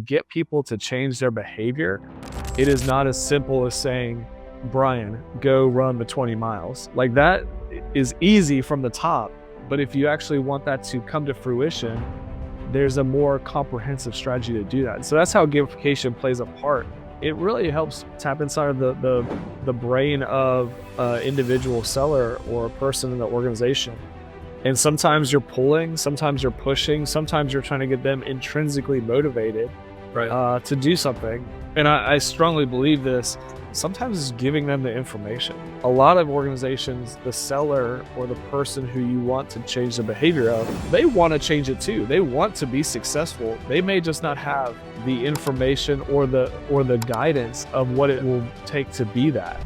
get people to change their behavior, it is not as simple as saying, Brian, go run the 20 miles. Like that is easy from the top, but if you actually want that to come to fruition, there's a more comprehensive strategy to do that. So that's how gamification plays a part. It really helps tap inside of the brain of an individual seller or a person in the organization. And sometimes you're pulling, sometimes you're pushing, sometimes you're trying to get them intrinsically motivated to do something. And I strongly believe this. Sometimes it's giving them the information. A lot of organizations, the seller or the person who you want to change the behavior of, they want to change it too. They want to be successful. They may just not have the information or the guidance of what it will take to be that.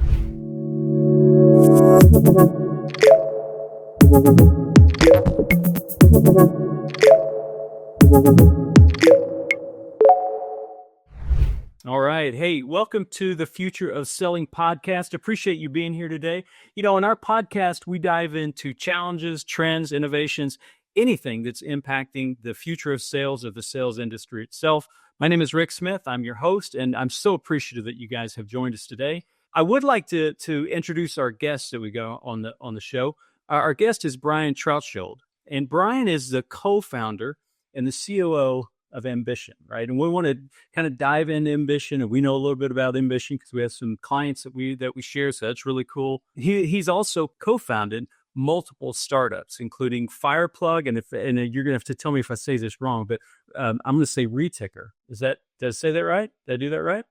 All right. Hey, welcome to the Future of Selling podcast. Appreciate you being here today. You know, in our podcast, we dive into challenges, trends, innovations, anything that's impacting the future of sales, of the sales industry itself. My name is Rick Smith. I'm your host, and I'm so appreciative that you guys have joined us today. I would like to introduce our guests that we go on the show. Our guest is Brian Trautschold, and Brian is the co-founder and the COO of Ambition, right? And we want to kind of dive into Ambition, and we know a little bit about Ambition because we have some clients that we share, so that's really cool. He's also co-founded multiple startups, including Fireplug, and you're gonna have to tell me if I say this wrong, but I'm gonna say Reticker. Did I say that right? Did I do that right?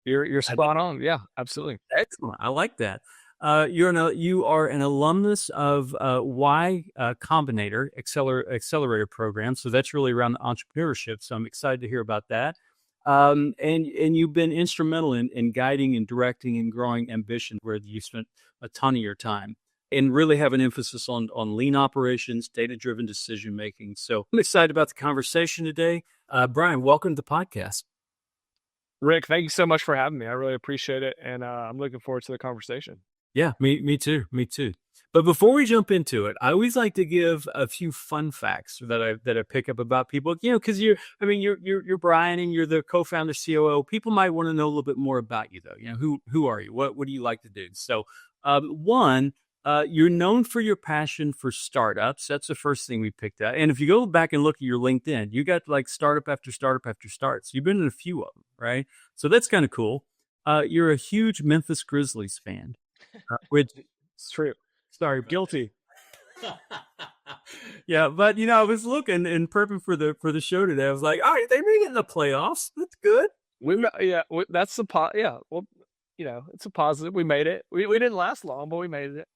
You're spot on. Yeah, absolutely. Excellent. I like that. You are an alumnus of Y Combinator accelerator program, so that's really around entrepreneurship. So I'm excited to hear about that. And you've been instrumental in guiding and directing and growing Ambition, where you spent a ton of your time, and really have an emphasis on lean operations, data-driven decision making. So I'm excited about the conversation today. Brian, welcome to the podcast. Rick, thank you so much for having me. I really appreciate it, and I'm looking forward to the conversation. Yeah, me too. But before we jump into it, I always like to give a few fun facts that I pick up about people. You know, because you're Brian, and you're the co-founder, COO. People might want to know a little bit more about you, though. You know, who are you? What do you like to do? So, one, you're known for your passion for startups. That's the first thing we picked out. And if you go back and look at your LinkedIn, you got like startup after startup after startup. So you've been in a few of them, right? So that's kind of cool. You're a huge Memphis Grizzlies fan. Which it's true. Sorry, guilty. Yeah, but I was looking and prepping for the show today. I was like, all right, they made it in the playoffs. That's good. That's the yeah. Well, it's a positive. We made it. We didn't last long, but we made it.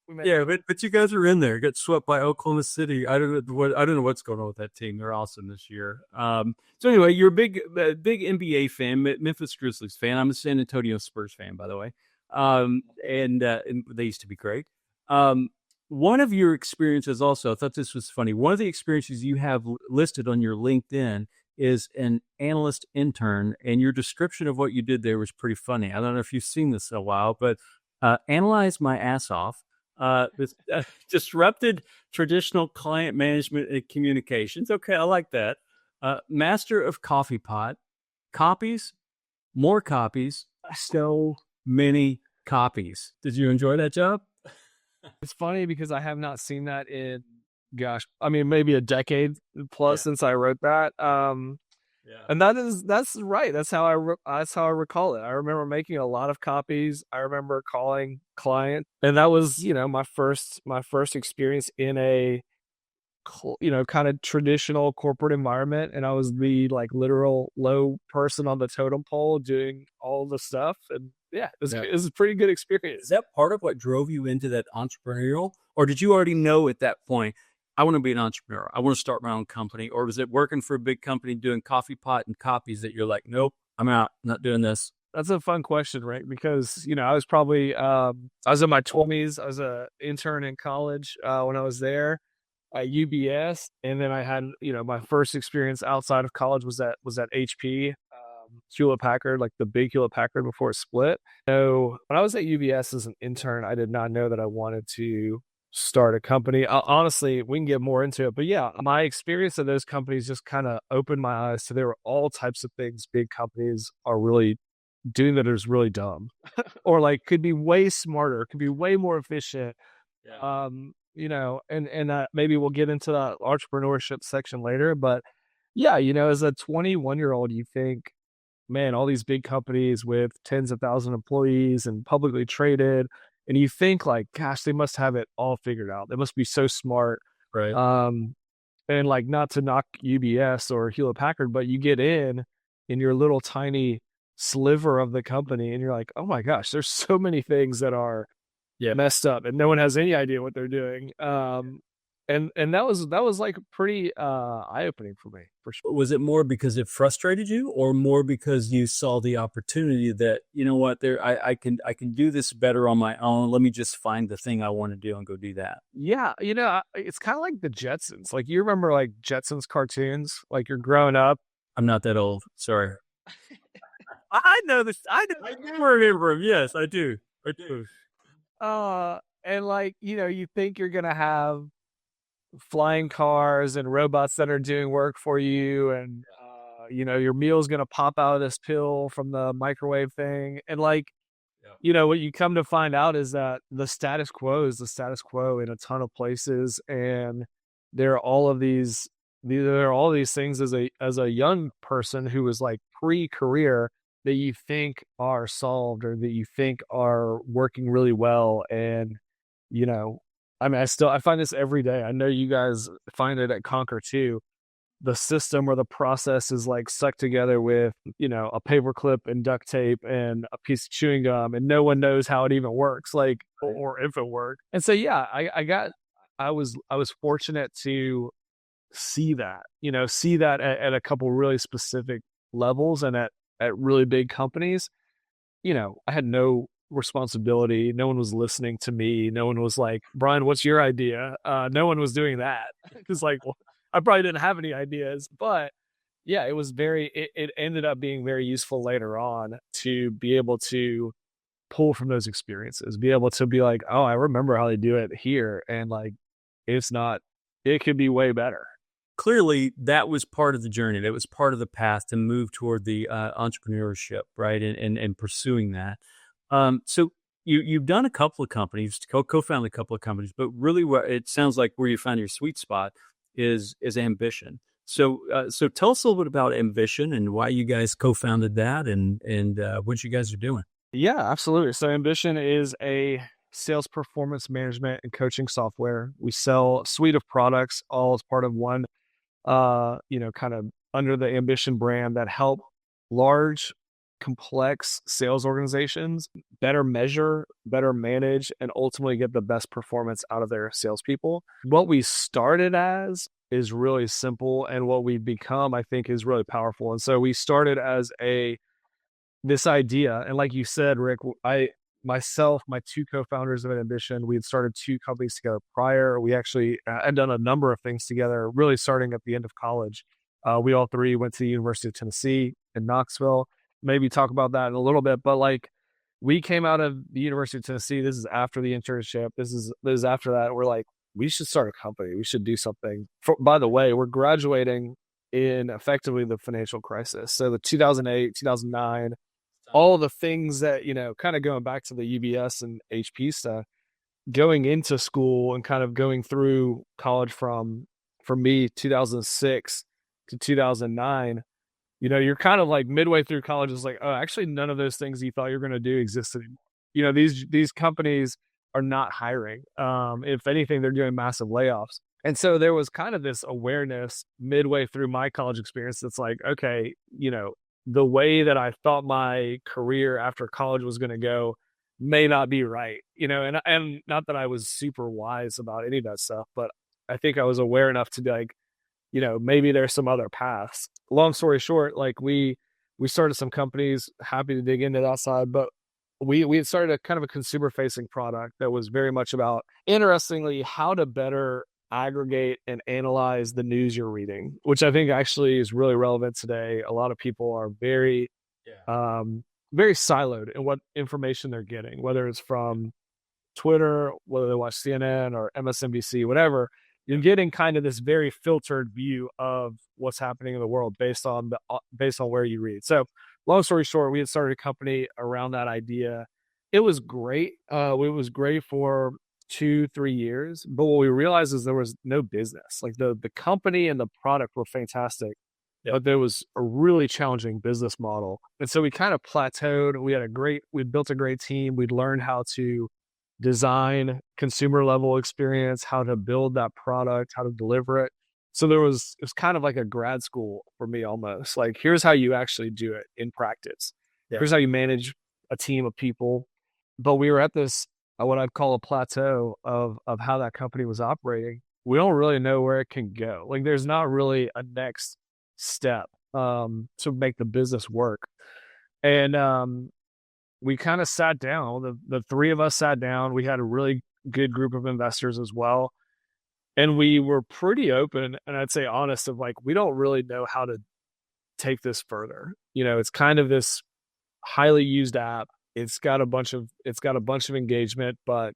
But you guys are in there. Got swept by Oklahoma City. I don't know what's going on with that team. They're awesome this year. So anyway, you're a big NBA fan, Memphis Grizzlies fan. I'm a San Antonio Spurs fan, by the way. And they used to be great. One of your experiences also, I thought this was funny. One of the experiences you have listed on your LinkedIn is an analyst intern, and your description of what you did there was pretty funny. I don't know if you've seen this in a while, but analyze my ass off. Disrupted traditional client management and communications. Okay, I like that. Master of coffee pot. Copies, more copies, so many copies. Did you enjoy that job? It's funny because I have not seen that in, maybe a decade plus since I wrote that. And that's right. That's how I recall it. I remember making a lot of copies. I remember calling clients, and that was, my first experience in a, kind of traditional corporate environment. And I was the literal low person on the totem pole doing all the stuff. And it was a pretty good experience. Is that part of what drove you into that entrepreneurial, or did you already know at that point, I want to be an entrepreneur, I want to start my own company? Or was it working for a big company doing coffee pot and copies that you're like, nope, I'm out, not doing this? That's a fun question, right? Because, I was probably, I was in my 20s. I was an intern in college when I was there at UBS. And then I had, my first experience outside of college was at HP, Hewlett Packard, like the big Hewlett Packard before it split. So when I was at UBS as an intern, I did not know that I wanted to start a company. Honestly, we can get more into it, but yeah, my experience of those companies just kind of opened my eyes to there were all types of things big companies are really doing that is really dumb, or like could be way smarter, could be way more efficient. Yeah. And maybe we'll get into the entrepreneurship section later, but yeah, as a 21-year-old, you think, man, all these big companies with tens of thousand employees and publicly traded, and you think like, gosh, they must have it all figured out. They must be so smart. Right. Um, and like, not to knock UBS or Hewlett Packard, but you get in your little tiny sliver of the company, and you're like, oh my gosh, there's so many things that are Yeah. messed up, and no one has any idea what they're doing. And that was like pretty eye-opening for me, for sure. Was it more because it frustrated you, or more because you saw the opportunity that, you know what, I can do this better on my own. Let me just find the thing I want to do and go do that. Yeah, it's kind of like the Jetsons. Like, you remember like Jetsons cartoons, like you're growing up. I'm not that old. Sorry. I know this. I do remember him. Yes, I do. I do. And like, you think you're gonna have flying cars and robots that are doing work for you, and your meal's gonna pop out of this pill from the microwave thing, and like, what you come to find out is that the status quo is the status quo in a ton of places, and there are all of these there are all these things as a young person who is like pre-career that you think are solved, or that you think are working really well. And you know I mean, I find this every day. I know you guys find it at Conquer too. The system or the process is like stuck together with, a paperclip and duct tape and a piece of chewing gum, and no one knows how it even works, like, or if it worked. And so, yeah, I was fortunate to see that at a couple really specific levels, and at really big companies. I had no responsibility. No one was listening to me. No one was like, Brian, what's your idea? No one was doing that. Because like, well, I probably didn't have any ideas, but yeah, it ended up being very useful later on to be able to pull from those experiences, be able to be like, oh, I remember how they do it here. And like, it's not, it could be way better. Clearly, that was part of the journey. That was part of the path to move toward the entrepreneurship, right? And pursuing that. So you've done a couple of companies, co-founded a couple of companies, but really, what it sounds like where you found your sweet spot is ambition. So tell us a little bit about Ambition and why you guys co-founded that, and what you guys are doing. Yeah, absolutely. So Ambition is a sales performance management and coaching software. We sell a suite of products all as part of one, kind of under the Ambition brand, that help large, complex sales organizations better measure, better manage, and ultimately get the best performance out of their salespeople. What we started as is really simple, and what we've become, I think, is really powerful. And so we started as this idea, and like you said, Rick, my two co-founders of Ambition, we had started two companies together prior. We actually had done a number of things together, really starting at the end of college. We all three went to the University of Tennessee in Knoxville. Maybe talk about that in a little bit, but like, we came out of the University of Tennessee. This is after the internship. This is after that. We're like, we should start a company. We should do something. By the way, we're graduating in effectively the financial crisis. So the 2008, 2009, all the things that, kind of going back to the UBS and HP stuff, going into school and kind of going through college for me, 2006 to 2009, you're kind of like midway through college. It's like, oh, actually, none of those things you thought you were going to do exist anymore. These companies are not hiring. If anything, they're doing massive layoffs. And so there was kind of this awareness midway through my college experience that's like, okay, the way that I thought my career after college was going to go may not be right, and not that I was super wise about any of that stuff, but I think I was aware enough to be like, maybe there's some other paths. Long story short, like, we started some companies, happy to dig into that side, but we had started a kind of a consumer facing product that was very much about, interestingly, how to better aggregate and analyze the news you're reading, which I think actually is really relevant today. A lot of people are very, very siloed in what information they're getting, whether it's from Twitter, whether they watch CNN or MSNBC, whatever, you're getting kind of this very filtered view of what's happening in the world based on where you read. So, long story short, we had started a company around that idea. It was great. It was great for 2-3 years, but what we realized is there was no business. Like the company and the product were fantastic, but there was a really challenging business model. And so we kind of plateaued. We'd built a great team. We'd learned how to design consumer level experience, how to build that product, how to deliver it. So it was kind of like a grad school for me almost. Like, here's how you actually do it in practice. Here's how you manage a team of people. But we were at this, what I'd call a plateau of how that company was operating. We don't really know where it can go. Like, there's not really a next step to make the business work. And we kind of sat down. The three of us sat down. We had a really good group of investors as well. And we were pretty open and I'd say honest of like, we don't really know how to take this further. It's kind of this highly used app. It's got a bunch of engagement, but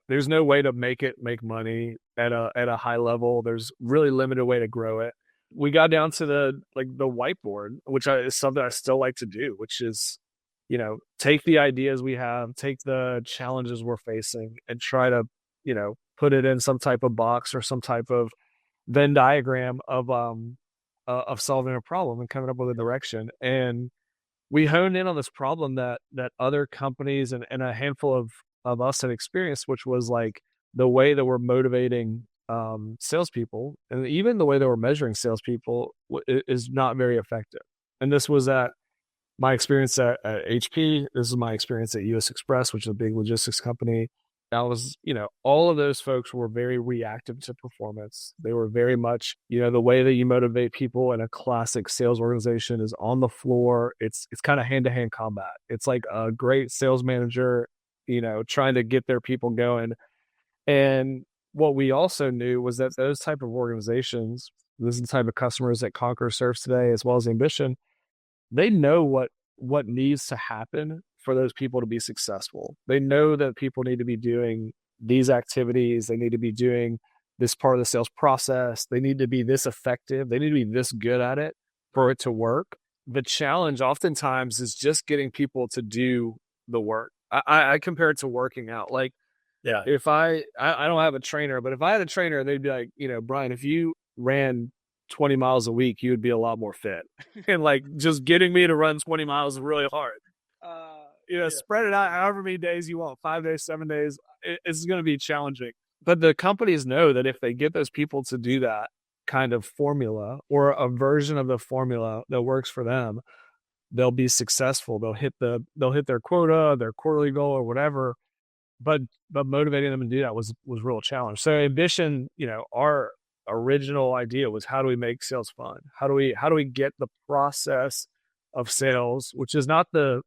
there's no way to make money at a high level. There's really limited way to grow it. We got down to the whiteboard, which is something I still like to do, which is, take the ideas we have, take the challenges we're facing and try to, put it in some type of box or some type of Venn diagram of solving a problem and coming up with a direction. And we honed in on this problem that other companies and a handful of us had experienced, which was like the way that we're motivating salespeople and even the way that we're measuring salespeople is not very effective. And this was my experience at HP. This is my experience at US Express, which is a big logistics company. That was, all of those folks were very reactive to performance. They were very much, the way that you motivate people in a classic sales organization is on the floor. It's kind of hand-to-hand combat. It's like a great sales manager, trying to get their people going. And what we also knew was that those type of organizations, this is the type of customers that Conquer serves today, as well as Ambition, they know what needs to happen for those people to be successful. They know that people need to be doing these activities. They need to be doing this part of the sales process. They need to be this effective. They need to be this good at it for it to work. The challenge oftentimes is just getting people to do the work. I compare it to working out. Like, if I don't have a trainer, but if I had a trainer, they'd be like, Brian, if you ran 20 miles a week, you would be a lot more fit. And like, just getting me to run 20 miles is really hard. Spread it out however many days you want, 5 days, 7 days. It's going to be challenging. But the companies know that if they get those people to do that kind of formula or a version of the formula that works for them, they'll be successful. They'll hit their quota, their quarterly goal or whatever. But motivating them to do that was real challenge. So Ambition, our original idea was, how do we make sales fun? How do we get the process of sales, which is not the,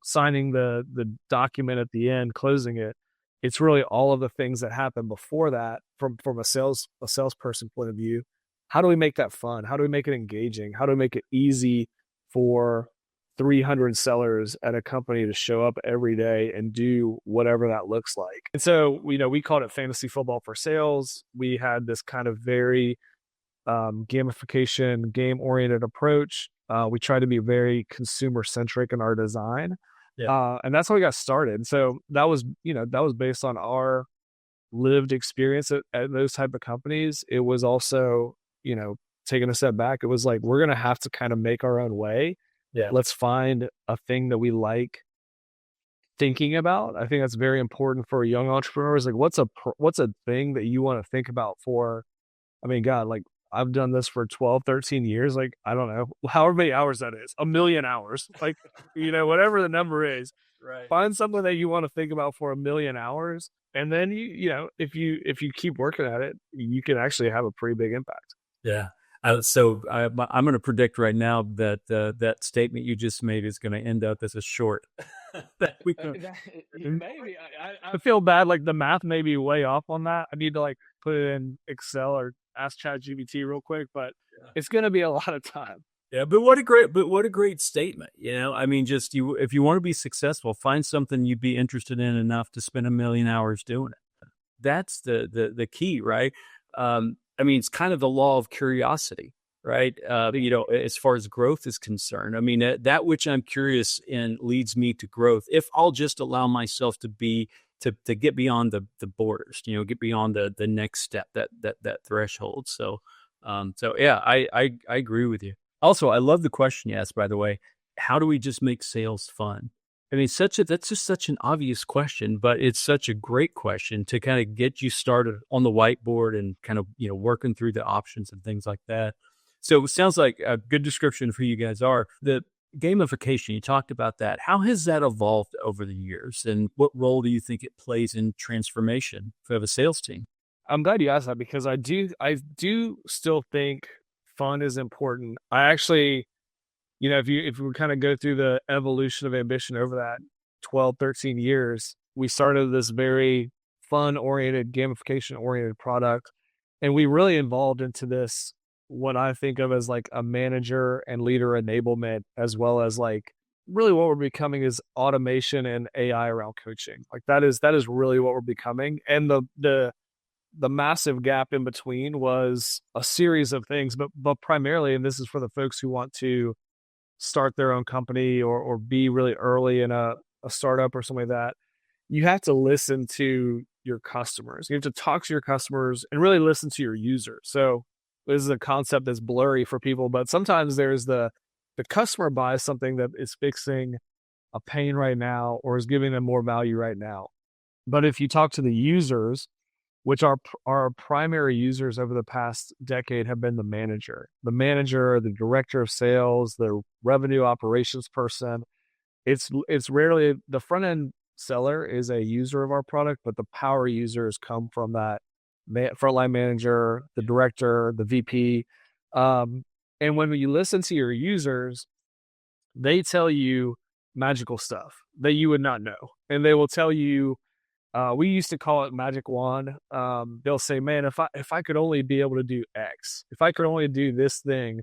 signing the document at the end, closing it. It's really all of the things that happen before that from a salesperson point of view. How do we make that fun? How do we make it engaging? How do we make it easy for 300 sellers at a company to show up every day and do whatever that looks like? And so, we called it fantasy football for sales. We had this kind of very gamification, game-oriented approach. We tried to be very consumer-centric in our design. And that's how we got started. So that was based on our lived experience at those type of companies. It was also, taking a step back, it was like, we're going to have to kind of make our own way. Let's find a thing that we like thinking about. I think that's very important for young entrepreneurs. Like, what's a thing that you want to think about for, God, like, I've done this for 12, 13 years. Like, I don't know, however many hours that is, 1,000,000 hours, like, whatever the number is, Right. Find something that you want to think about for 1,000,000 hours. And then if you keep working at it, you can actually have a pretty big impact. Yeah. So I'm going to predict right now that that statement you just made is going to end up as a short. Maybe I feel bad. Like, the math may be way off on that. I need to like put it in Excel or ask ChatGPT real quick, but it's going to be a lot of time. Yeah, but what a great statement. I mean, just if you want to be successful, find something you'd be interested in enough to spend 1,000,000 hours doing it. That's the key, right? I mean, it's kind of the law of curiosity, right? As far as growth is concerned, I mean, that which I'm curious in leads me to growth. If I'll just allow myself to get beyond the borders, get beyond the next step, that threshold. So yeah, I agree with you. Also, I love the question you asked, by the way. How do we just make sales fun? I mean, that's just such an obvious question, but it's such a great question to kind of get you started on the whiteboard and kind of, working through the options and things like that. So it sounds like a good description for you guys are the gamification. You talked about that. How has that evolved over the years? And what role do you think it plays in transformation of a sales team? I'm glad you asked that because I do still think fun is important. I actually, if we kind of go through the evolution of ambition over that 12, 13 years, we started this very fun oriented, gamification oriented product. And we really evolved into this, what I think of as like a manager and leader enablement, as well as like really what we're becoming is automation and AI around coaching. Like that is really what we're becoming. And the massive gap in between was a series of things, but primarily, and this is for the folks who want to start their own company or be really early in a startup or something like that, you have to listen to your customers. You have to talk to your customers and really listen to your users. So this is a concept that's blurry for people, but sometimes there's the customer buys something that is fixing a pain right now or is giving them more value right now. But if you talk to the users, which our primary users over the past decade have been the manager, the director of sales, the revenue operations person. It's rarely the front end seller is a user of our product, but the power users come from that frontline manager, the director, the VP. And when you listen to your users, they tell you magical stuff that you would not know, and they will tell you we used to call it magic wand. They'll say, "Man, if I could only be able to do X, if I could only do this thing."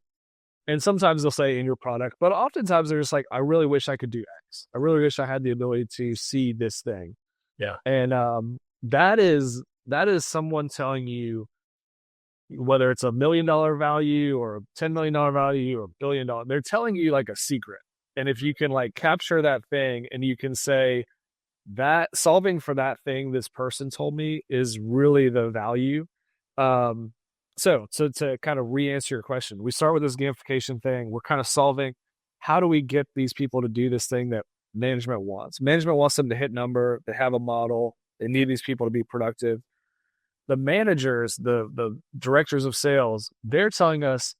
And sometimes they'll say in your product, but oftentimes they're just like, "I really wish I could do X. I really wish I had the ability to see this thing." Yeah. And that is someone telling you whether it's $1 million value or $10 million value or $1 billion. They're telling you like a secret. And if you can like capture that thing and you can say, that solving for that thing this person told me is really the value. So to kind of re-answer your question, we start with this gamification thing. We're kind of solving, how do we get these people to do this thing that management wants? Management wants them to hit number, they have a model, they need these people to be productive. The managers, the directors of sales, they're telling us,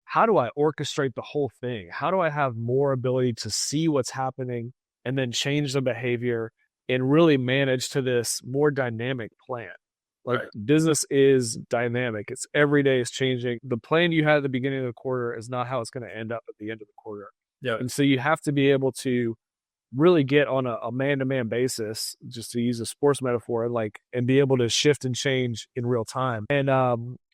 how do I orchestrate the whole thing? How do I have more ability to see what's happening and then change the behavior and really manage to this more dynamic plan? Like right. Business is dynamic. It's every day is changing. The plan you had at the beginning of the quarter is not how it's going to end up at the end of the quarter. Yeah. And so you have to be able to really get on a man-to-man basis, just to use a sports metaphor, and be able to shift and change in real time. And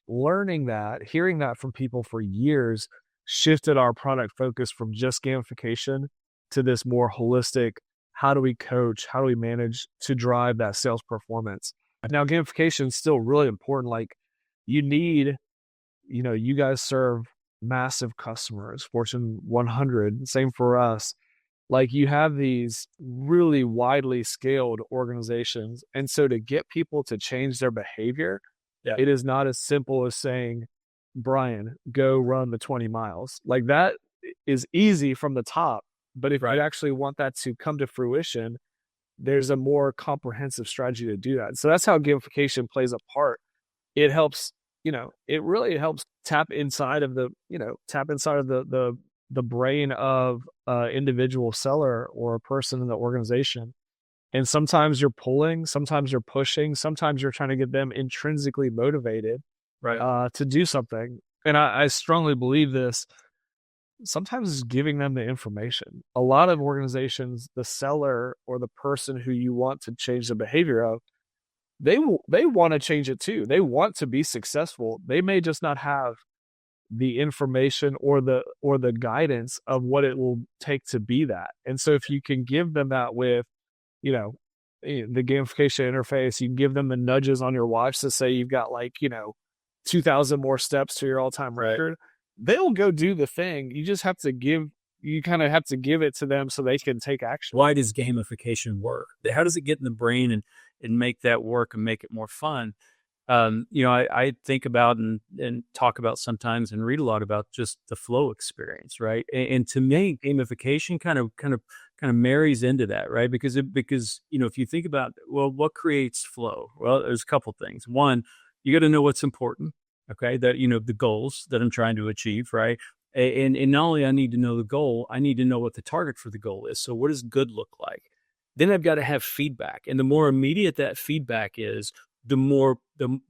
learning that, hearing that from people for years, shifted our product focus from just gamification to this more holistic, how do we coach, how do we manage to drive that sales performance? Now, gamification is still really important. Like you need, you guys serve massive customers, Fortune 100, same for us. Like you have these really widely scaled organizations. And so to get people to change their behavior, it is not as simple as saying, Brian, go run the 20 miles. Like that is easy from the top. But if you actually want that to come to fruition, there's a more comprehensive strategy to do that. So that's how gamification plays a part. It helps, it really helps tap inside of the brain of an individual seller or a person in the organization. And sometimes you're pulling, sometimes you're pushing, sometimes you're trying to get them intrinsically motivated to do something. And I strongly believe this. Sometimes it's giving them the information. A lot of organizations, the seller or the person who you want to change the behavior of, they want to change it too. They want to be successful. They may just not have the information or the guidance of what it will take to be that. And so if you can give them that with, you know, the gamification interface, you give them the nudges on your watch to say you've got like, 2,000 more steps to your all-time Right. record, they'll go do the thing. You kind of have to give it to them so they can take action. Why does gamification work? How does it get in the brain and make that work and make it more fun? I think about and talk about sometimes and read a lot about just the flow experience, right? And to me, gamification kind of marries into that, right? Because if you think about, well, what creates flow? Well, there's a couple things. One, you got to know what's important, okay? That the goals that I'm trying to achieve, right? And not only I need to know the goal, I need to know what the target for the goal is. So what does good look like? Then I've got to have feedback, and the more immediate that feedback is, the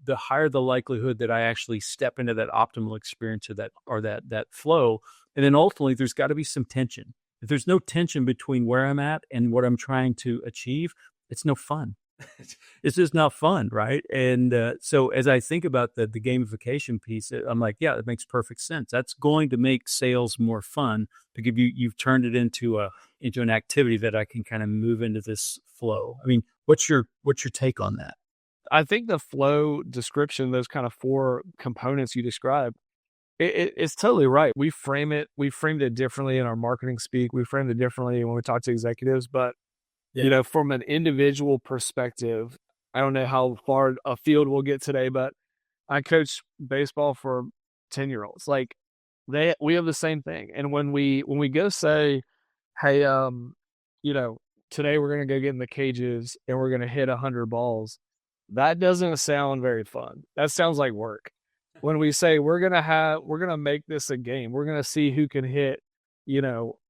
higher the likelihood that I actually step into that optimal experience or that flow. And then ultimately there's got to be some tension. If there's no tension between where I'm at and what I'm trying to achieve, it's no fun. It's just not fun, right? And so as I think about the gamification piece, I'm like, yeah, it makes perfect sense. That's going to make sales more fun because you've turned it into an activity that I can kind of move into this flow. I mean, what's your take on that? I think the flow description, those kind of 4 components you described, it's totally right. We framed it differently in our marketing speak. We framed it differently when we talk to executives, but from an individual perspective, I don't know how far afield we'll get today, but I coach baseball for 10-year-olds. Like we have the same thing. And when we go say, hey, today we're going to go get in the cages and we're going to hit 100 balls. That doesn't sound very fun. That sounds like work. When we say we're going to make this a game, we're going to see who can hit,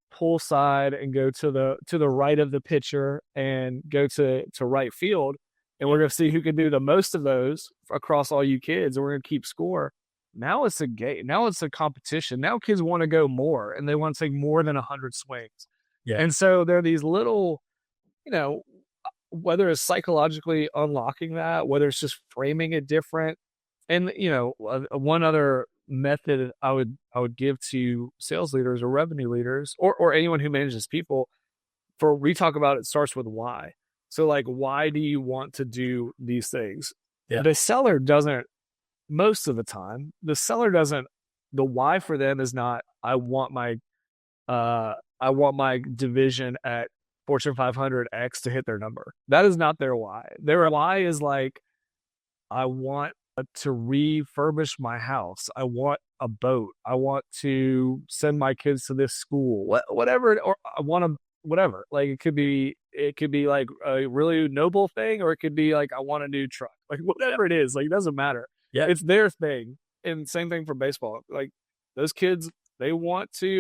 pull side and go to the right of the pitcher and go to right field. And we're going to see who can do the most of those across all you kids. And we're going to keep score. Now it's a game. Now it's a competition. Now kids want to go more and they want to take more than 100 swings. Yeah. And so there are these little, whether it's psychologically unlocking that, whether it's just framing it different. And, one other method I would give to sales leaders or revenue leaders or anyone who manages people, we talk about it starts with why. So like, why do you want to do these things? Yeah. The seller doesn't, most of the time, the why for them is not, I want my division at Fortune 500 X to hit their number. That is not their why. Their why is like, I want to refurbish my house. I want a boat. I want to send my kids to this school, whatever, or I want to, whatever. Like it could be like a really noble thing, or it could be like, I want a new truck, like whatever it is, like, it doesn't matter. Yeah. It's their thing. And same thing for baseball. Like those kids, they want to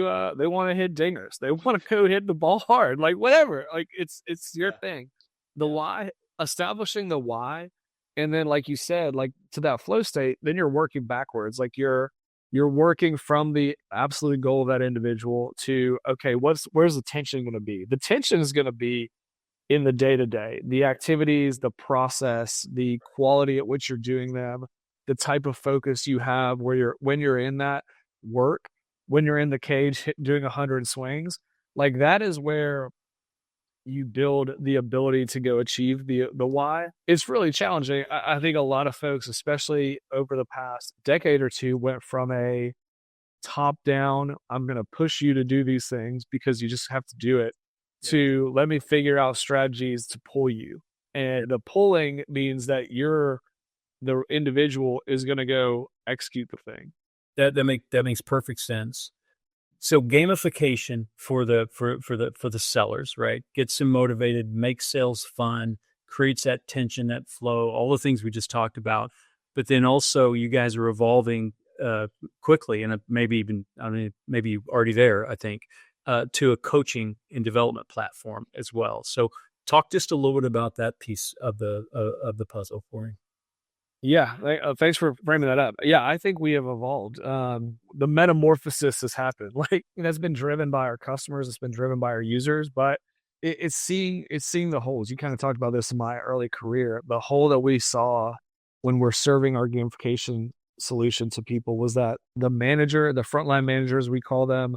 hit dingers. They want to go hit the ball hard, like whatever. Like it's your thing. The why, establishing the why. And then, like you said, like to that flow state, then you're working backwards. Like you're working from the absolute goal of that individual to, okay, where's the tension going to be? The tension is going to be in the day-to-day, the activities, the process, the quality at which you're doing them, the type of focus you have when you're in that work, when you're in the cage doing 100 swings. Like that is where you build the ability to go achieve the why. It's really challenging. I think a lot of folks, especially over the past decade or two, went from a top down, I'm going to push you to do these things because you just have to do it, to let me figure out strategies to pull you. And the pulling means that the individual is going to go execute the thing. That makes perfect sense. So gamification for the sellers, right? Gets them motivated, makes sales fun, creates that tension, that flow, all the things we just talked about. But then also you guys are evolving quickly, and maybe already there, I think, to a coaching and development platform as well. So talk just a little bit about that piece of the puzzle for me. Yeah, thanks for framing that up. Yeah, I think we have evolved. The metamorphosis has happened. Like that's been driven by our customers. It's been driven by our users, but it's seeing the holes. You kind of talked about this in my early career. The hole that we saw when we're serving our gamification solution to people was that the manager, the frontline managers, we call them,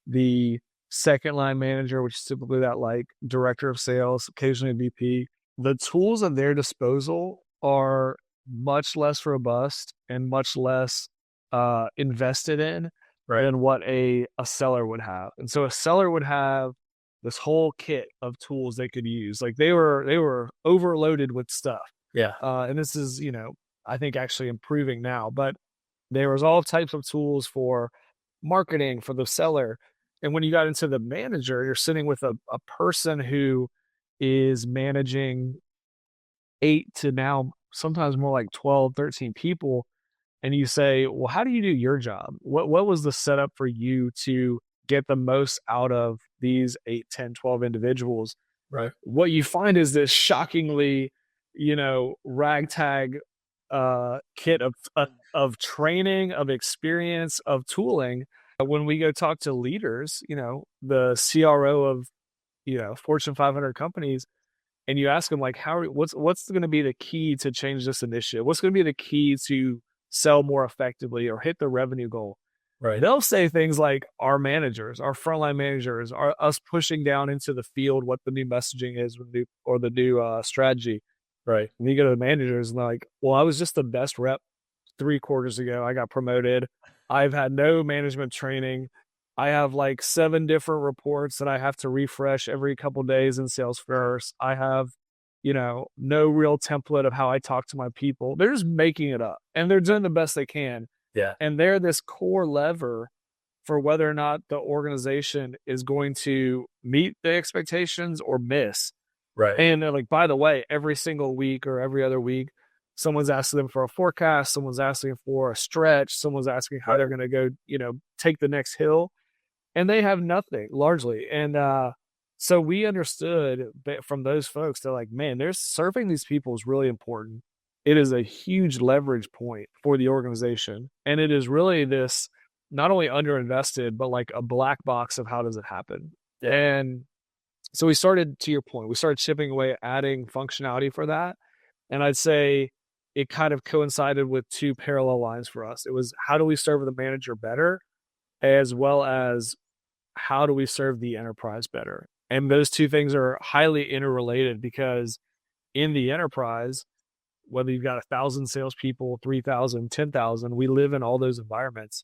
the second line manager, which is typically that like director of sales, occasionally a VP, the tools at their disposal are much less robust and much less invested in than what a seller would have. And so a seller would have this whole kit of tools they could use. Like they were overloaded with stuff. Yeah. And this is, I think actually improving now, but there was all types of tools for marketing for the seller. And when you got into the manager, you're sitting with a person who is managing 8 to now sometimes more like 12, 13 people. And you say, well, how do you do your job? What was the setup for you to get the most out of these 8, 10, 12 individuals? Right. What you find is this shockingly, ragtag kit of training, of experience, of tooling. When we go talk to leaders, the CRO of, Fortune 500 companies, and you ask them like, what's going to be the key to change this initiative? What's going to be the key to sell more effectively or hit the revenue goal? Right. They'll say things like our managers, our frontline managers, are us pushing down into the field what the new messaging is or the new strategy. Right. And you go to the managers and they're like, well, I was just the best rep 3 quarters ago. I got promoted. I've had no management training. I have like 7 different reports that I have to refresh every couple days in Salesforce. I have, no real template of how I talk to my people. They're just making it up and they're doing the best they can. Yeah. And they're this core lever for whether or not the organization is going to meet the expectations or miss. Right. And they're like, by the way, every single week or every other week, someone's asking them for a forecast. Someone's asking for a stretch. Someone's asking how they're going to go, take the next hill. And they have nothing largely. And so we understood from those folks, they're like, man, serving these people is really important. It is a huge leverage point for the organization. And it is really this not only underinvested, but like a black box of how does it happen. Yeah. And so we started, to your point, we started chipping away, adding functionality for that. And I'd say it kind of coincided with 2 parallel lines for us. It was how do we serve the manager better, as well as how do we serve the enterprise better? And those 2 things are highly interrelated because in the enterprise, whether you've got 1,000 salespeople, 3,000, 10,000, we live in all those environments.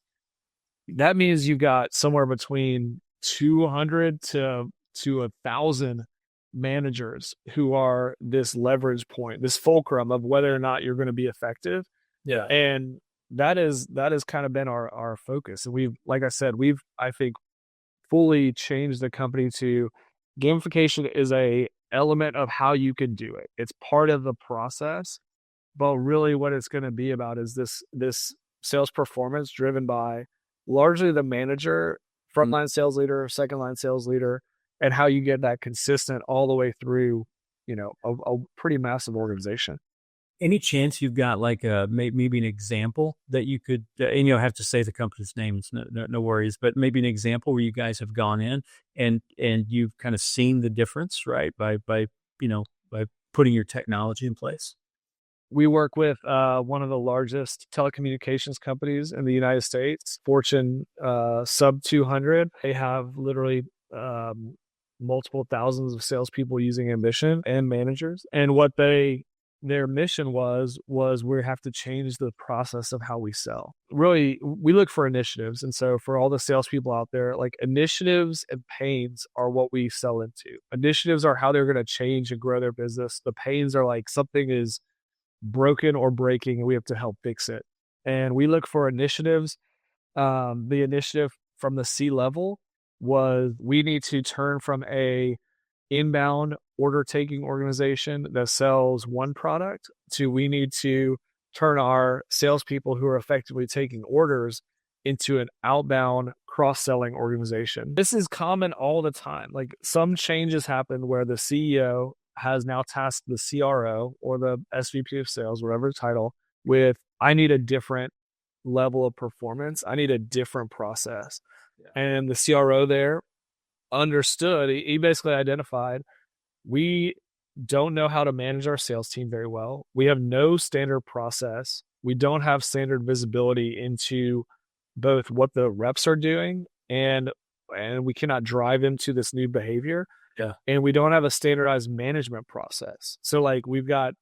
That means you've got somewhere between 200 to 1,000 managers who are this leverage point, this fulcrum of whether or not you're going to be effective. Yeah. And that is kind of been our focus. And like I said, I think fully changed the company to gamification is a element of how you can do it. It's part of the process, but really what it's going to be about is this sales performance driven by largely the manager, frontline sales leader, second line sales leader, and how you get that consistent all the way through, a pretty massive organization. Any chance you've got like maybe an example that you could, and have to say the company's name, it's no worries, but maybe an example where you guys have gone in and you've kind of seen the difference, right? By putting your technology in place. We work with one of the largest telecommunications companies in the United States, Fortune sub 200. They have literally multiple thousands of salespeople using Ambition and managers. And what their mission was we have to change the process of how we sell. Really, we look for initiatives. And so for all the salespeople out there, like initiatives and pains are what we sell into. Initiatives are how they're going to change and grow their business. The pains are like something is broken or breaking and we have to help fix it. And we look for initiatives. The initiative from the C-level was we need to turn from a inbound order taking organization that sells one product to we need to turn our salespeople who are effectively taking orders into an outbound cross-selling organization. This is common all the time. Like some changes happen where the CEO has now tasked the CRO or the SVP of sales, whatever title, with I need a different level of performance. I need a different process. Yeah. And the CRO there understood, he basically identified, we don't know how to manage our sales team very well. We have no standard process. we don't have standard visibility into both what the reps are doing and we cannot drive them to this new behavior. Yeah. And we don't have a standardized management process. So like we've got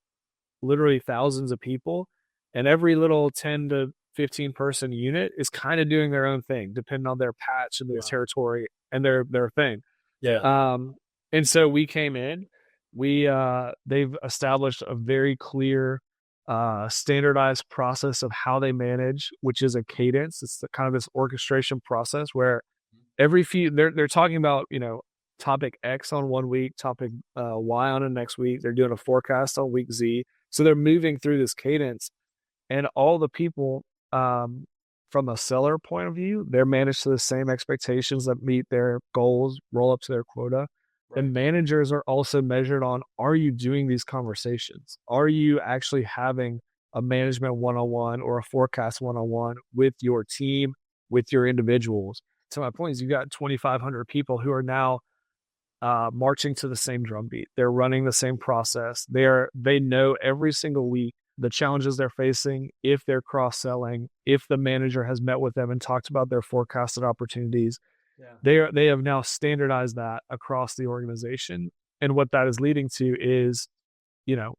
literally thousands of people, and every little 10 to 15 person unit is kind of doing their own thing depending on their patch and their territory and their thing. Yeah. And so we came in, they've established a very clear standardized process of how they manage, which is a cadence. It's the kind of this orchestration process where they're talking about, topic X on one week, topic Y on the next week. They're doing a forecast on week Z. So they're moving through this cadence, and all the people, from a seller point of view, they're managed to the same expectations that meet their goals, roll up to their quota. And managers are also measured on, are you doing these conversations? Are you actually having a management one-on-one or a forecast one-on-one with your team, with your individuals? So my point is, you've got 2,500 people who are now marching to the same drumbeat. They're running the same process. They know every single week the challenges they're facing, if they're cross-selling, if the manager has met with them and talked about their forecasted opportunities. They have now standardized that across the organization. And what that is leading to is, the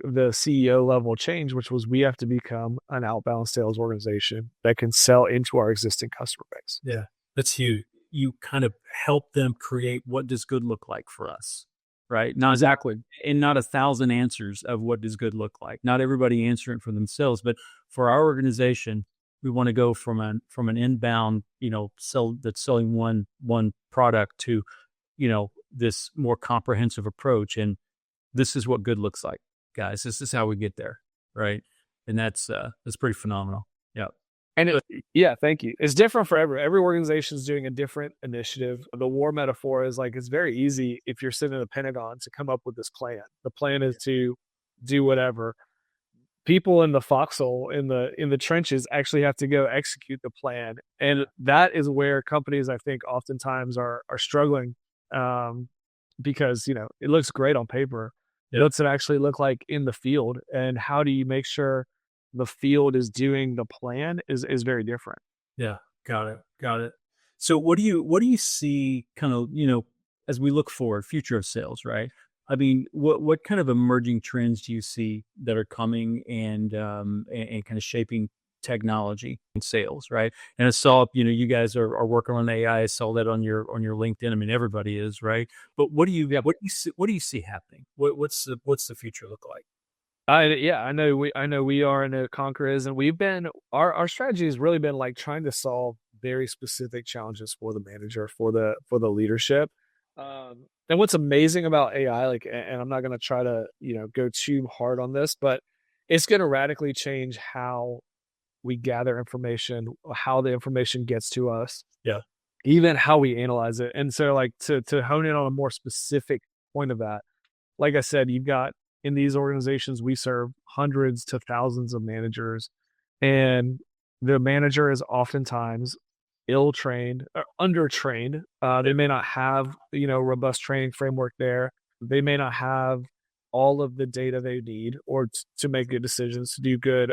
CEO level change, which was, we have to become an outbound sales organization that can sell into our existing customer base. Yeah, that's huge. You kind of help them create, what does good look like for us, right? Not exactly, and not 1,000 answers of what does good look like. Not everybody answering for themselves, but for our organization, we want to go from an inbound, that's selling one product to, this more comprehensive approach. And this is what good looks like, guys. This is how we get there, right? And that's pretty phenomenal. Yeah. And thank you. It's different for every organization is doing a different initiative. The war metaphor is like, it's very easy if you're sitting in the Pentagon to come up with this plan. The plan is to do whatever. People in the foxhole, in the trenches, actually have to go execute the plan. And that is where companies, I think, oftentimes are struggling, because, it looks great on paper. What's it actually look like in the field? And how do you make sure the field is doing the plan is very different. Yeah. Got it. So what do you see kind of, as we look forward, future of sales, right? I mean, what kind of emerging trends do you see that are coming and kind of shaping technology and sales, right? And I saw, you guys are working on AI. I saw that on your LinkedIn. I mean, everybody is, right? But what do you see happening? What's the future look like? I know we are in a Conquerors, and we've been, our strategy has really been like trying to solve very specific challenges for the manager, for the leadership. And what's amazing about AI, like, and I'm not going to try to, go too hard on this, but it's going to radically change how we gather information, how the information gets to us. Yeah. Even how we analyze it. And so, like, to hone in on a more specific point of that, like I said, you've got, in these organizations, we serve hundreds to thousands of managers, and the manager is oftentimes ill-trained or under-trained. They may not have, robust training framework there. They may not have all of the data they need or to make good decisions, to do good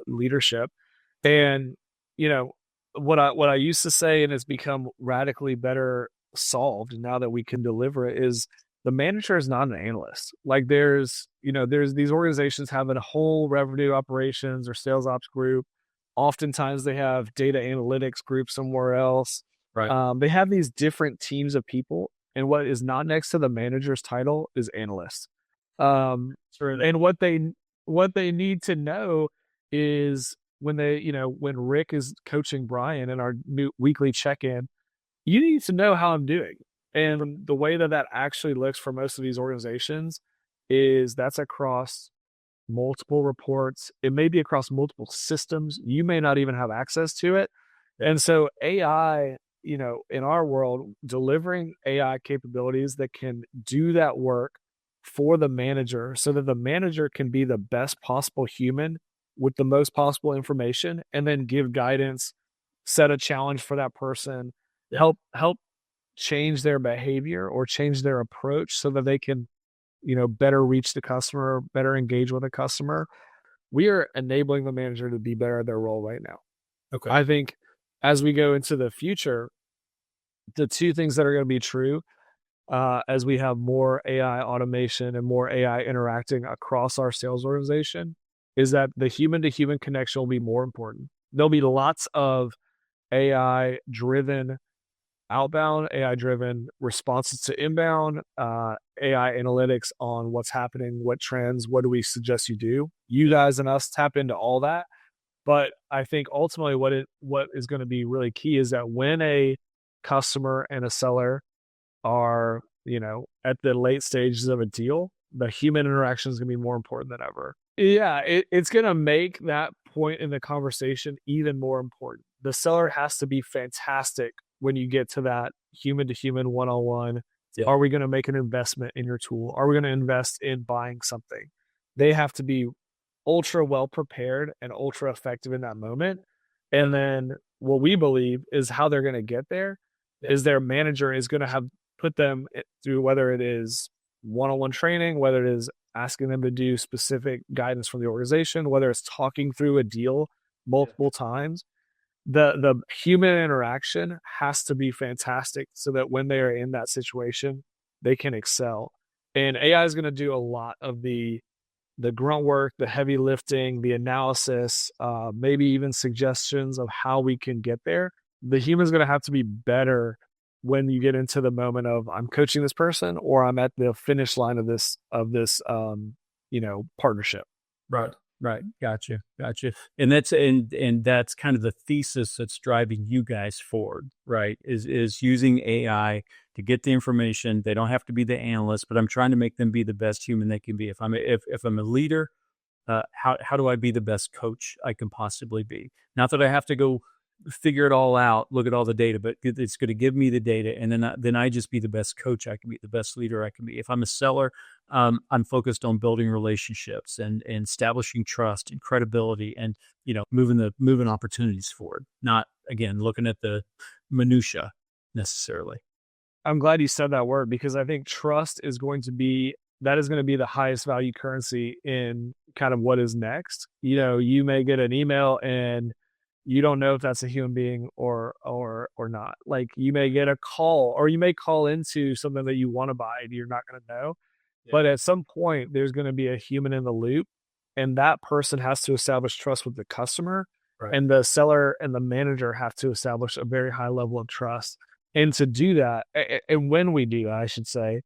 leadership. And, what I used to say, and it's become radically better solved now that we can deliver it, is the manager is not an analyst. Like there's these organizations have a whole revenue operations or sales ops group. Oftentimes they have data analytics group somewhere else. Right. They have these different teams of people, and what is not next to the manager's title is analyst. And what they need to know is, when when Rick is coaching Brian in our new weekly check-in, you need to know how I'm doing. And the way that actually looks for most of these organizations is that's across multiple reports. It may be across multiple systems. You may not even have access to it. And so AI, in our world, delivering AI capabilities that can do that work for the manager so that the manager can be the best possible human with the most possible information, and then give guidance, set a challenge for that person, help change their behavior or change their approach so that they can, better reach the customer, better engage with the customer. we are enabling the manager to be better at their role right now. Okay. I think as we go into the future, the two things that are going to be true as we have more AI automation and more AI interacting across our sales organization is that the human to human connection will be more important. There'll be lots of AI driven outbound, AI driven responses to inbound, AI analytics on what's happening, what trends, what do we suggest you do. You guys and us tap into all that. But I think ultimately what is going to be really key is that when a customer and a seller are, at the late stages of a deal, the human interaction is going to be more important than ever. Yeah, it's going to make that point in the conversation even more important. The seller has to be fantastic when you get to that human to human one-on-one. Yeah. Are we going to make an investment in your tool? Are we going to invest in buying something? They have to be ultra well prepared and ultra effective in that moment. And then what we believe is how they're going to get there is their manager is going to have put them through, whether it is one-on-one training, whether it is asking them to do specific guidance from the organization, whether it's talking through a deal multiple times. The human interaction has to be fantastic so that when they are in that situation, they can excel. And AI is going to do a lot of the grunt work, the heavy lifting, the analysis, maybe even suggestions of how we can get there. The human's going to have to be better when you get into the moment of I'm coaching this person or I'm at the finish line of this partnership. Right. Gotcha. And that's kind of the thesis that's driving you guys forward, right? Is using AI to get the information. They don't have to be the analyst, but I'm trying to make them be the best human they can be. If I'm a leader, how do I be the best coach I can possibly be? Not that I have to go figure it all out, look at all the data, but it's going to give me the data, and then I just be the best coach I can be, the best leader I can be. If I'm a seller, I'm focused on building relationships and establishing trust and credibility, and moving opportunities forward. Not again looking at the minutia necessarily. I'm glad you said that word because I think trust is going to be the highest value currency in kind of what is next. You may get an email and you don't know if that's a human being or not. Like you may get a call or you may call into something that you want to buy and you're not going to know. Yeah. But at some point there's going to be a human in the loop and that person has to establish trust with the customer. Right. And the seller and the manager have to establish a very high level of trust. And to do that, and when we do, I should say,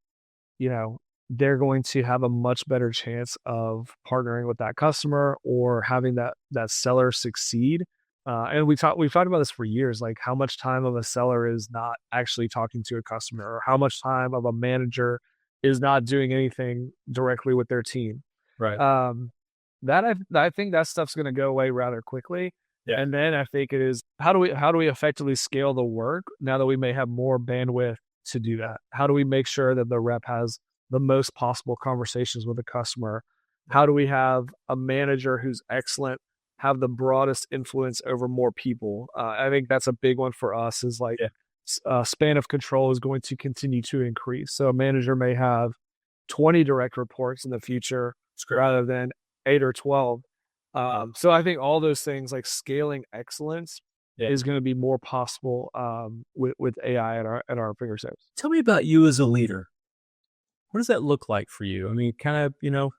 they're going to have a much better chance of partnering with that customer or having that seller succeed. And we've talked about this for years, like how much time of a seller is not actually talking to a customer or how much time of a manager is not doing anything directly with their team. Right. I think that stuff's going to go away rather quickly. Yeah. And then I think it is, how do we effectively scale the work now that we may have more bandwidth to do that? How do we make sure that the rep has the most possible conversations with the customer? How do we have a manager who's excellent have the broadest influence over more people? I think that's a big one for us is like span of control is going to continue to increase. So a manager may have 20 direct reports in the future rather than 8 or 12. So I think all those things like scaling excellence is going to be more possible with AI at our fingertips. Tell me about you as a leader. What does that look like for you? I mean, kind of,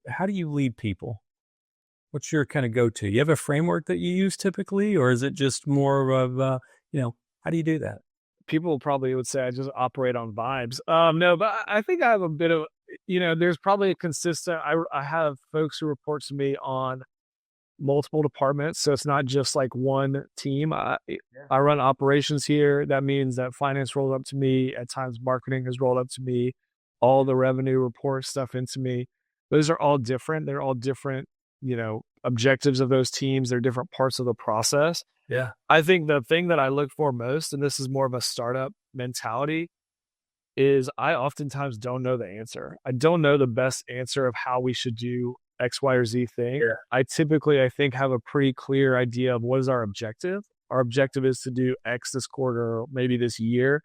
how do you lead people? What's your kind of go-to? You have a framework that you use typically, or is it just more of, how do you do that? People probably would say I just operate on vibes. No, but I think I have a bit of, there's probably a consistent, I have folks who report to me on multiple departments. So it's not just like one team. I run operations here. That means that finance rolls up to me. At times marketing has rolled up to me. All the revenue report stuff into me. Those are all different. They're all different, objectives of those teams. They're different parts of the process. Yeah. I think the thing that I look for most, and this is more of a startup mentality, is I oftentimes don't know the answer. I don't know the best answer of how we should do X, Y, or Z thing. Yeah. I think, have a pretty clear idea of what is our objective. Our objective is to do X this quarter, or maybe this year.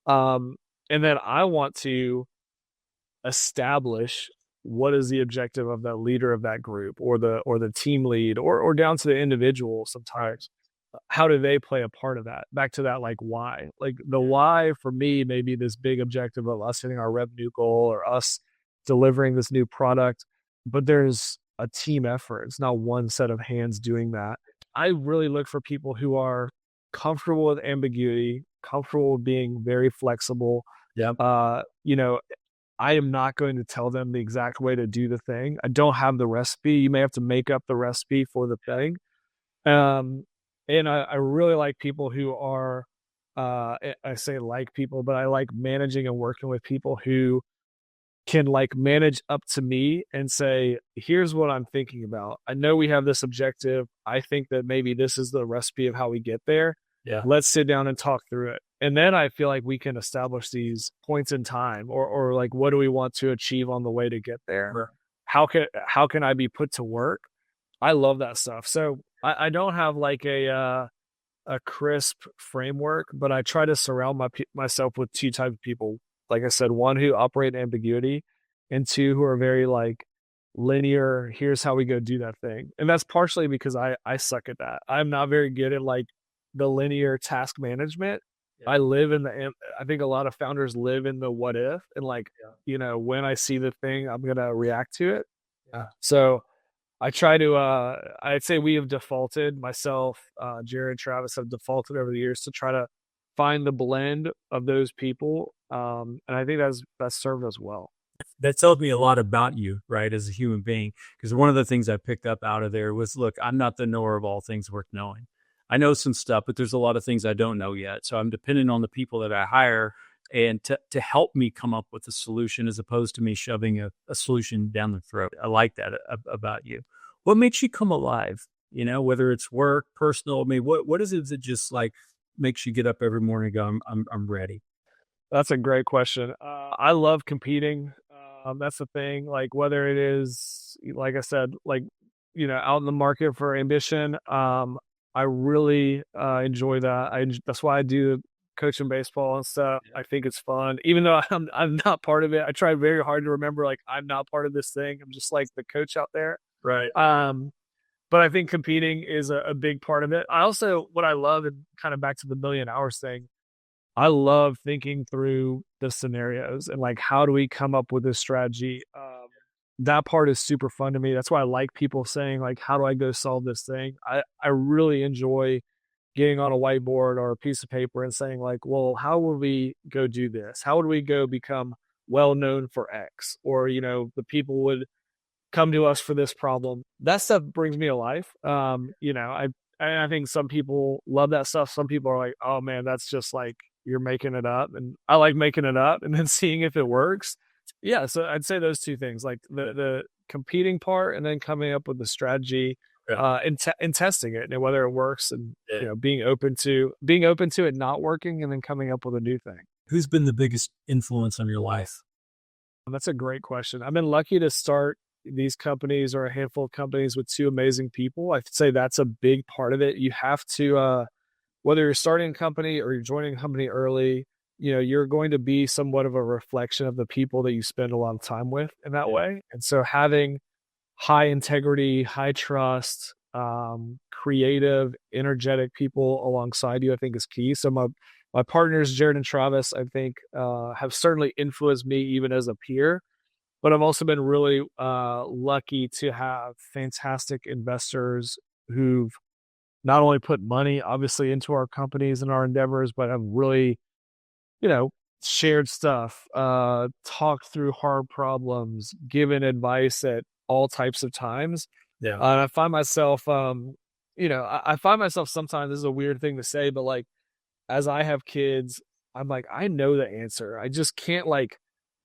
And then I want to establish what is the objective of the leader of that group, or the team lead, or down to the individual sometimes. How do they play a part of that? Back to that, like, why? Like, the why for me may be this big objective of us hitting our revenue goal or us delivering this new product, but there's a team effort. It's not one set of hands doing that. I really look for people who are comfortable with ambiguity, comfortable with being very flexible. Yeah. You know, I am not going to tell them the exact way to do the thing. I don't have the recipe. You may have to make up the recipe for the thing. Um, and I really like people who are, I say like people, but I like managing and working with people who can like manage up to me and say, here's what I'm thinking about. I know we have this objective. I think that maybe this is the recipe of how we get there. Yeah. Let's sit down and talk through it. And then I feel like we can establish these points in time, or like, what do we want to achieve on the way to get there? Sure. How can I be put to work? I love that stuff. So I don't have like a crisp framework, but I try to surround myself with two types of people. Like I said, one who operate in ambiguity, and two who are very like linear. Here's how we go do that thing, and that's partially because I suck at that. I'm not very good at like the linear task management. Yeah. I live in the. I think a lot of founders live in the what if, and like, when I see the thing, I'm gonna react to it. Yeah. So I try to, I'd say we have defaulted, myself, Jared, Travis have defaulted over the years to try to find the blend of those people. And I think that's served us well. That tells me a lot about you, right, as a human being. Because one of the things I picked up out of there was, look, I'm not the knower of all things worth knowing. I know some stuff, but there's a lot of things I don't know yet. So I'm dependent on the people that I hire and to help me come up with a solution, as opposed to me shoving a solution down the throat. I like that about you. What makes you come alive? Whether it's work, personal. I mean, what is it that just like makes you get up every morning and go, I'm ready? That's a great question. I love competing. That's the thing. Like, whether it is, like I said, like, out in the market for ambition. I really enjoy that. That's why I do coaching baseball and stuff. I think it's fun, even though I'm not part of it. I try very hard to remember, like, I'm not part of this thing. I'm just like the coach out there. Right. But I think competing is a big part of it. I also, what I love, and kind of back to the million hours thing, I love thinking through the scenarios and like, how do we come up with this strategy? That part is super fun to me. That's why I like people saying, like, how do I go solve this thing? I really enjoy getting on a whiteboard or a piece of paper and saying, like, well, how would we go do this? How would we go become well known for X? Or, the people would come to us for this problem. That stuff brings me to life. I think some people love that stuff. Some people are like, oh man, that's just like, you're making it up. And I like making it up and then seeing if it works. Yeah. So I'd say those two things, like the competing part, and then coming up with the strategy, and testing it, and whether it works, and, being open to it not working, and then coming up with a new thing. Who's been the biggest influence on your life? That's a great question. I've been lucky to start these companies, or a handful of companies, with two amazing people. I'd say that's a big part of it. You have to, whether you're starting a company or you're joining a company early, you're going to be somewhat of a reflection of the people that you spend a lot of time with in that way. And so having high integrity, high trust, creative, energetic people alongside you, I think, is key. So my partners, Jared and Travis, I think, have certainly influenced me even as a peer. But I've also been really lucky to have fantastic investors who've not only put money, obviously, into our companies and our endeavors, but have really, shared stuff, talked through hard problems, given advice at all types of times. Yeah. And I find myself, I find myself sometimes, this is a weird thing to say, but like, as I have kids, I'm like, I know the answer. I just can't, like,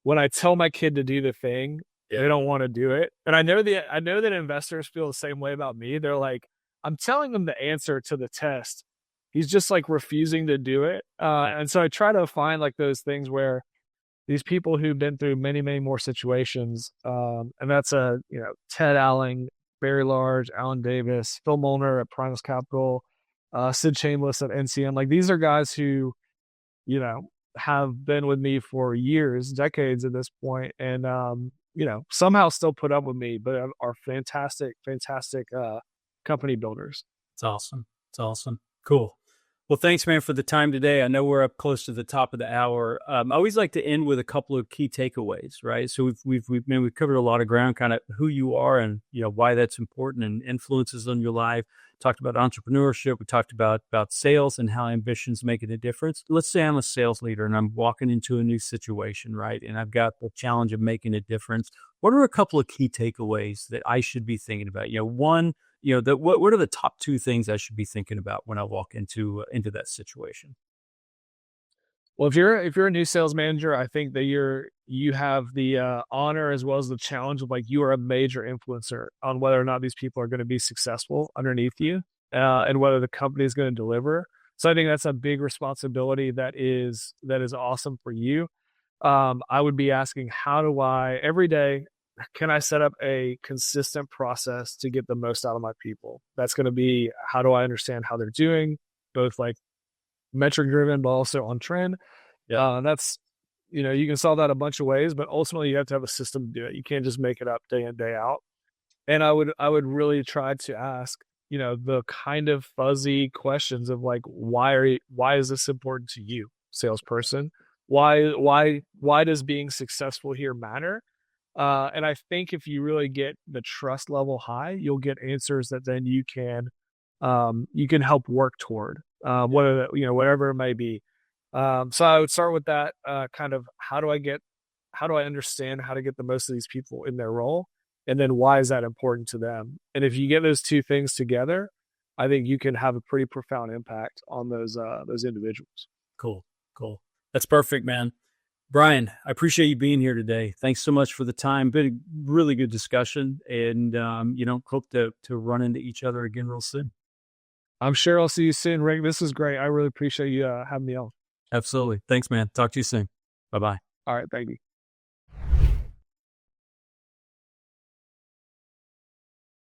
when I tell my kid to do the thing, they don't want to do it. And I know that investors feel the same way about me. They're like, I'm telling them the answer to the test. He's just like refusing to do it. And so I try to find like those things where these people who've been through many, many more situations, and that's Ted Allen, Barry Large, Alan Davis, Phil Molnar at Primus Capital, Sid Chambliss at NCM. Like, these are guys who, have been with me for years, decades at this point. And somehow still put up with me, but are fantastic, fantastic company builders. It's awesome. It's awesome. Cool. Well, thanks, man, for the time today. I know we're up close to the top of the hour. I always like to end with a couple of key takeaways, right? So we've covered a lot of ground, kind of who you are and why that's important and influences on your life. Talked about entrepreneurship. We talked about sales and how ambition's making a difference. Let's say I'm a sales leader and I'm walking into a new situation, right? And I've got the challenge of making a difference. What are a couple of key takeaways that I should be thinking about? One, what are the top two things I should be thinking about when I walk into that situation? Well, if you're a new sales manager, I think that you have the honor as well as the challenge of like you are a major influencer on whether or not these people are going to be successful underneath you, and whether the company is going to deliver. So I think that's a big responsibility that is awesome for you. I would be asking, how do I every day can I set up a consistent process to get the most out of my people? That's going to be, how do I understand how they're doing, both like metric driven, but also on trend. Yeah. That's, you can solve that a bunch of ways, but ultimately you have to have a system to do it. You can't just make it up day in, day out. And I would really try to ask, the kind of fuzzy questions of like, why is this important to you, salesperson? Why does being successful here matter? And I think if you really get the trust level high, you'll get answers that then you can help work toward, whatever it may be. So I would start with that, kind of how do I understand how to get the most of these people in their role? And then why is that important to them? And if you get those two things together, I think you can have a pretty profound impact on those individuals. Cool. That's perfect, man. Brian, I appreciate you being here today. Thanks so much for the time. Been a really good discussion, and hope to run into each other again real soon. I'm sure I'll see you soon, Rick. This is great. I really appreciate you having me on. Absolutely. Thanks, man. Talk to you soon. Bye-bye. All right. Thank you.